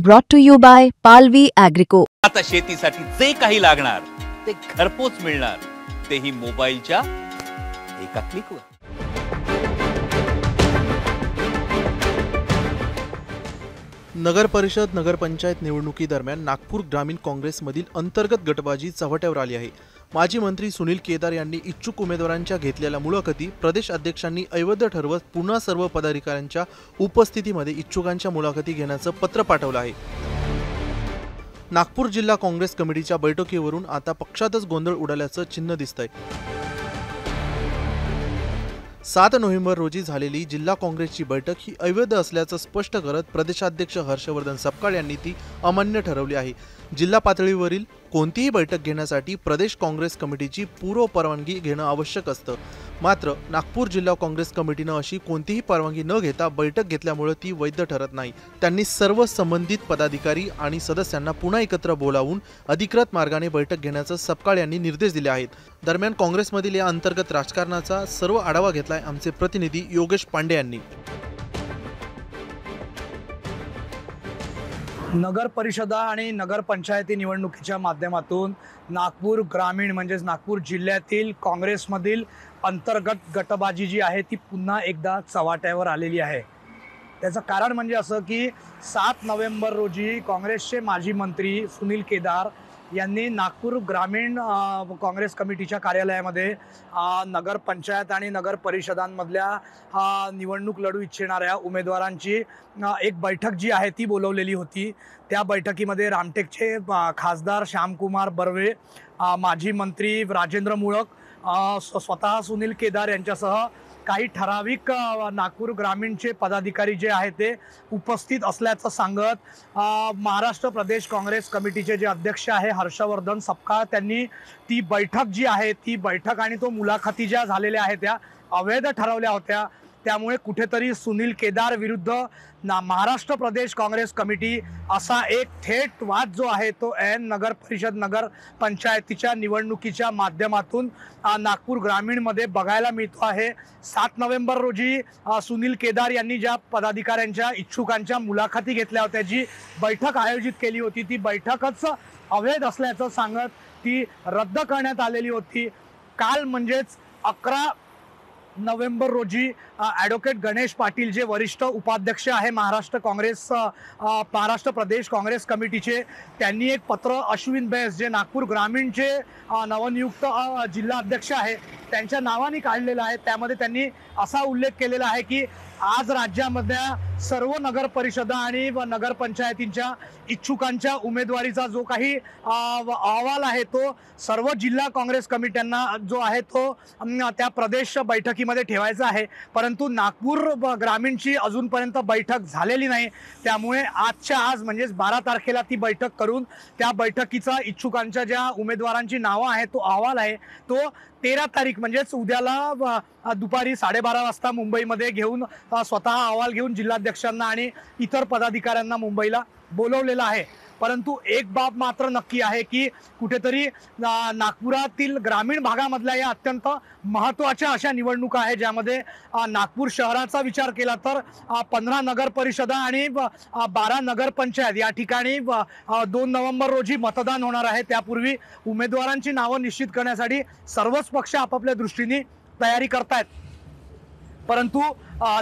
Brought to you by Palvi Agrico. आता शेतीसाठी जे काही लागणार ते घरपोच मिळणार, तेही मोबाईलच्या एका क्लिकवर। नगर परिषद नगरपंचायत निवडणुकीदरम्यान नागपूर ग्रामीण काँग्रेसमधील अंतर्गत गटबाजी चव्हाट्यावर आली आहे। माजी मंत्री सुनील केदार यांनी इच्छुक उमेदवारांच्या घेतलेल्या मुलाखती प्रदेश अध्यक्षांनी अवैध ठरवत पुन्हा सर्व पदाधिकाऱ्यांच्या उपस्थितीमध्ये इच्छुकांच्या मुलाखती घेण्याचं पत्र पाठवलं आहे। नागपूर जिल्हा काँग्रेस कमिटीच्या बैठकीवरून आता पक्षातच गोंधळ उडाल्याचं चिन्ह दिसतंय। 7 नोव्हेंबर रोजी झालेली जिल्हा काँग्रेसची बैठक ही अवैध असल्याचं स्पष्ट करत प्रदेशाध्यक्ष हर्षवर्धन सपकाळ यांनी ती अमान्य ठरवली आहे। जिल्हा पातळीवरील कोणतीही बैठक घेण्यासाठी प्रदेश काँग्रेस कमिटीची पूर्व परवानगी घेणं आवश्यक असतं, मात्र नागपूर जिल्हा काँग्रेस कमिटीनं अशी कोणतीही परवानगी न घेता बैठक घेतल्यामुळे ती वैध ठरत नाही। त्यांनी सर्व संबंधित पदाधिकारी आणि सदस्यांना पुन्हा एकत्र बोलावून अधिकृत मार्गाने बैठक घेण्याचं सपकाळ यांनी निर्देश दिले आहेत। दरम्यान काँग्रेसमधील या अंतर्गत राजकारणाचा सर्व आढावा घेतलाय आमचे प्रतिनिधी योगेश पांडे यांनी। नगर परिषदा आणि नगरपंचायती निवडणुकीच्या माध्यमातून नागपूर ग्रामीण म्हणजेच नागपूर जिल्ह्यातील काँग्रेसमधील अंतर्गत गटबाजी जी आहे ती पुन्हा एकदा चव्हाट्यावर आलेली आहे। त्याचं कारण म्हणजे असं की 7 नोव्हेंबर रोजी काँग्रेसचे माजी मंत्री सुनील केदार यांनी नागपूर ग्रामीण काँग्रेस कमिटीच्या कार्यालयामध्ये नगरपंचायत आणि नगर परिषदांमधल्या निवडणूक लढू इच्छिणाऱ्या उमेदवारांची एक बैठक जी आहे ती बोलवलेली होती। त्या बैठकीमध्ये रामटेकचे खासदार श्यामकुमार बर्वे, माजी मंत्री राजेंद्र मुळक, स्वतः सुनील केदार यांच्यासह काही ठराविक नागपूर ग्रामीणचे पदाधिकारी जे आहेत ते उपस्थित असल्याचं सांगत महाराष्ट्र प्रदेश काँग्रेस कमिटीचे जे अध्यक्ष आहे हर्षवर्धन सपकाळ त्यांनी ती बैठक जी आहे ती बैठक आणि तो मुलाखती ज्या झालेल्या आहेत त्या अवैध ठरवल्या होत्या। त्यामुळे कुठेतरी सुनील केदार विरुद्ध महाराष्ट्र प्रदेश काँग्रेस कमिटी असा एक थेट वाद जो आहे तो नगर परिषद नगर पंचायतीच्या निवडणुकीच्या माध्यमातून नागपूर ग्रामीणमध्ये बघायला मिळतो आहे। 7 नोव्हेंबर रोजी सुनील केदार यांनी ज्या पदाधिकाऱ्यांच्या इच्छुकांच्या मुलाखती घेतल्या होत्या, जी बैठक आयोजित केली होती, ती बैठकच अवैध असल्याचं सांगत ती रद्द करण्यात आलेली होती। काल म्हणजेच 11 नोव्हेंबर रोजी ॲडव्होकेट गणेश पाटील जे वरिष्ठ उपाध्यक्ष आहे महाराष्ट्र प्रदेश काँग्रेस कमिटीचे, त्यांनी एक पत्र अश्विन बैस जे नागपूर ग्रामीणचे नवनियुक्त जिल्हा अध्यक्ष आहे त्यांच्या नावाने काढलेलं आहे। त्यामध्ये त्यांनी असा उल्लेख केलेला आहे की आज राज्यामधल्या सर्व नगर परिषदा आणि नगरपंचायतींच्या इच्छुकांच्या उमेदवारीचा जो काही अहवाल आहे तो सर्व जिल्हा काँग्रेस कमिट्यांना जो आहे तो त्या प्रदेश बैठकीमध्ये ठेवायचा आहे, परंतु नागपूर ग्रामीणची अजूनपर्यंत बैठक झालेली नाही। त्यामुळे आजच्या आज म्हणजेच 12 तारखेला ती बैठक करून त्या बैठकीचा इच्छुकांच्या ज्या उमेदवारांची नावं आहे तो अहवाल आहे तो 13 तारीख म्हणजेच उद्याला दुपारी 12:30 वाजता मुंबईमध्ये घेऊन स्वतः अहवाल घेऊन जिल्हाध्यक्षांना आणि इतर पदाधिकाऱ्यांना मुंबईला बोलवलेलं आहे। परंतु एक बाब मात्र नक्की आहे की कुठेतरी नागपुरातील ग्रामीण भागामधल्या या अत्यंत महत्त्वाच्या अशा निवडणुका आहेत ज्यामध्ये नागपूर शहराचा विचार केला तर 15 नगर परिषदा आणि 12 नगरपंचायत या ठिकाणी 2 नोव्हेंबर रोजी मतदान होणार आहे। त्यापूर्वी उमेदवारांची नावं निश्चित करण्यासाठी सर्वच पक्ष आपापल्या दृष्टीने तयारी करतायत, परंतु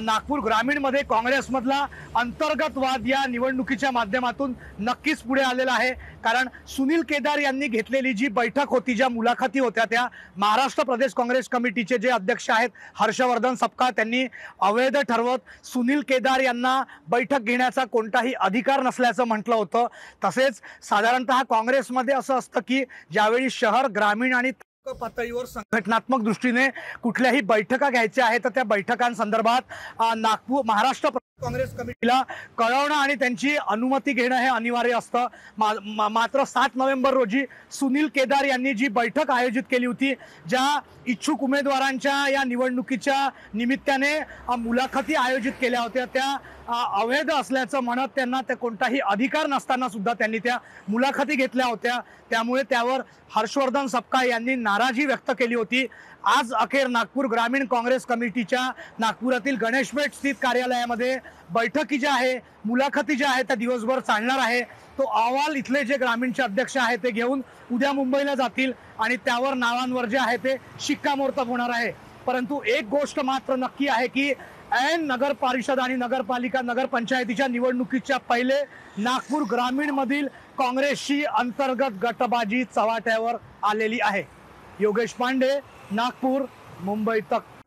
नागपूर ग्रामीणमध्ये काँग्रेसमधला अंतर्गत वाद या निवडणुकीच्या माध्यमातून नक्कीच पुढे आलेला आहे। कारण सुनील केदार यांनी घेतलेली जी बैठक होती, ज्या मुलाखती होत्या, त्या महाराष्ट्र प्रदेश काँग्रेस कमिटीचे जे अध्यक्ष आहेत हर्षवर्धन सपकाळ त्यांनी अवैध ठरवत सुनील केदार यांना बैठक घेण्याचा कोणताही अधिकार नसल्याचं म्हटलं होतं। तसेच साधारणतः काँग्रेसमध्ये असं असतं की ज्यावेळी शहर ग्रामीण आणि पातळीवर संघटनात्मक दृष्टीने कुठल्याही बैठका घ्यायच्या आहेत तर त्या बैठकांसंदर्भात नागपूर महाराष्ट्र काँग्रेस कमिटीला कळवणं आणि त्यांची अनुमती घेणं हे अनिवार्य असतं। मात्र 7 नोव्हेंबर रोजी सुनील केदार यांनी जी बैठक आयोजित केली होती, ज्या इच्छुक उमेदवारांच्या या निवडणुकीच्या निमित्ताने मुलाखती आयोजित केल्या होत्या, त्या अवैध असल्याचं म्हणत त्यांना ते कोणताही अधिकार नसताना सुद्धा त्यांनी त्या मुलाखती घेतल्या होत्या। त्यामुळे त्यावर हर्षवर्धन सपकाळ यांनी नाराजी व्यक्त केली होती। आज अखेर नागपूर ग्रामीण काँग्रेस कमिटीच्या नागपुरातील गणेशपेठ स्थित कार्यालयामध्ये बैठकी ज्या आहे, मुलाखती ज्या आहेत त्या दिवसभर चालणार आहे। तो अहवाल इथले जे ग्रामीणचे अध्यक्ष आहेत ते घेऊन उद्या मुंबईला जातील आणि त्यावर नावांवर जे आहे ते शिक्कामोर्तब होणार आहे। परंतु एक गोष्ट मात्र नक्की आहे की ऐन नगर परिषद आणि नगरपालिका नगरपंचायतीच्या निवडणुकीच्या पहिले नागपूर ग्रामीण मधील काँग्रेसची अंतर्गत गटबाजी चव्हाट्यावर आलेली आहे। योगेश पांडे, नागपूर, मुंबई तक।